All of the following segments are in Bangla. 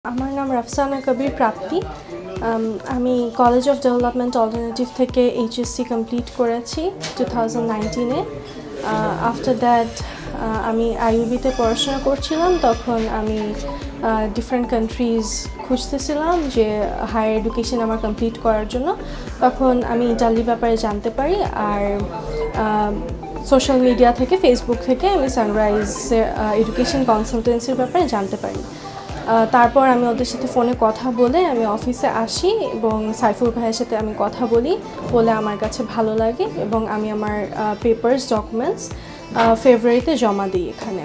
আমার নাম রাফসানা কবির প্রাপ্তি। আমি কলেজ অফ ডেভেলপমেন্ট অল্টারনেটিভ থেকে এইচএসসি কমপ্লিট করেছি 2019-এ। আফটার দ্যাট আমি আইইউবিতে পড়াশোনা করছিলাম। তখন আমি ডিফারেন্ট কান্ট্রিজ খুঁজতেছিলাম যে হায়ার এডুকেশন আমার কমপ্লিট করার জন্য। তখন আমি ইটালির ব্যাপারে জানতে পারি, আর সোশ্যাল মিডিয়া থেকে, ফেসবুক থেকে আমি সানরাইজ এডুকেশন কনসালটেন্সির ব্যাপারে জানতে পারি। তারপর আমি ওদের সাথে ফোনে কথা বলে আমি অফিসে আসি এবং সাইফুল ভাইয়ের সাথে আমি কথা বলি, বলে আমার কাছে ভালো লাগে এবং আমি আমার পেপারস, ডকুমেন্টস ফেব্রুয়ারিতে জমা দিই। এখানে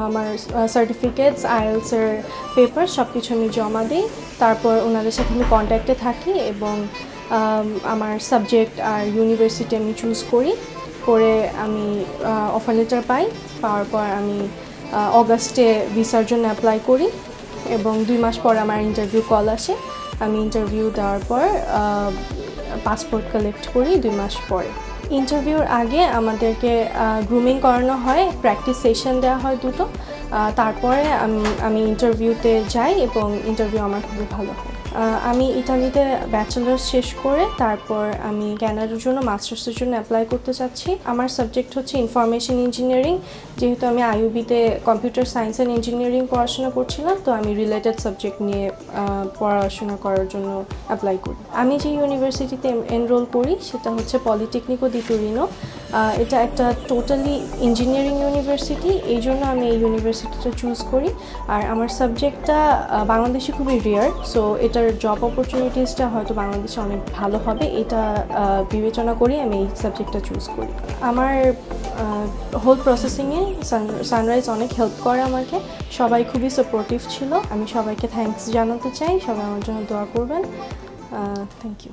আমার সার্টিফিকেটস, আইএলসের পেপার সব কিছু আমি জমা দিই। তারপর ওনাদের সাথে আমি কন্ট্যাক্টে থাকি এবং আমার সাবজেক্ট আর ইউনিভার্সিটি আমি চুজ করি। করে আমি অফার লেটার পাই। পাওয়ার পর আমি অগাস্টে ভিসার জন্য অ্যাপ্লাই করি এবং 2 মাস পর আমার ইন্টারভিউ কল আসে। আমি ইন্টারভিউ দেওয়ার পর পাসপোর্ট কালেক্ট করি 2 মাস পরে। ইন্টারভিউর আগে আমাদেরকে গ্রুমিং করানো হয়, প্র্যাকটিস সেশন দেওয়া হয় 2টো। তারপরে আমি ইন্টারভিউতে যাই এবং ইন্টারভিউ আমার খুবই ভালো হয়। আমি ইটালিতে ব্যাচেলার্স শেষ করে তারপর আমি ক্যানাডার জন্য মাস্টার্সের জন্য অ্যাপ্লাই করতে চাচ্ছি। আমার সাবজেক্ট হচ্ছে ইনফরমেশন ইঞ্জিনিয়ারিং। যেহেতু আমি আইইউবিতে কম্পিউটার সায়েন্স অ্যান্ড ইঞ্জিনিয়ারিং পড়াশোনা করছিলাম, তো আমি রিলেটেড সাবজেক্ট নিয়ে পড়াশোনা করার জন্য অ্যাপ্লাই করি। আমি যে ইউনিভার্সিটিতে এনরোল করি সেটা হচ্ছে পলিটেকনিকো দি তুরিনো। এটা একটা টোটালি ইঞ্জিনিয়ারিং ইউনিভার্সিটি, এই জন্য আমি এই ইউনিভার্সিটিটা চুজ করি। আর আমার সাবজেক্টটা বাংলাদেশে খুবই রেয়ার, সো এটার জব অপরচুনিটিসটা হয়তো বাংলাদেশে অনেক ভালো হবে, এটা বিবেচনা করি আমি এই সাবজেক্টটা চুজ করি। আমার হোল প্রসেসিংয়ে সানরাইজ অনেক হেল্প করে আমাকে। সবাই খুবই সাপোর্টিভ ছিল। আমি সবাইকে থ্যাঙ্কস জানাতে চাই। সবাই আমার জন্য দোয়া করবেন। Thank you.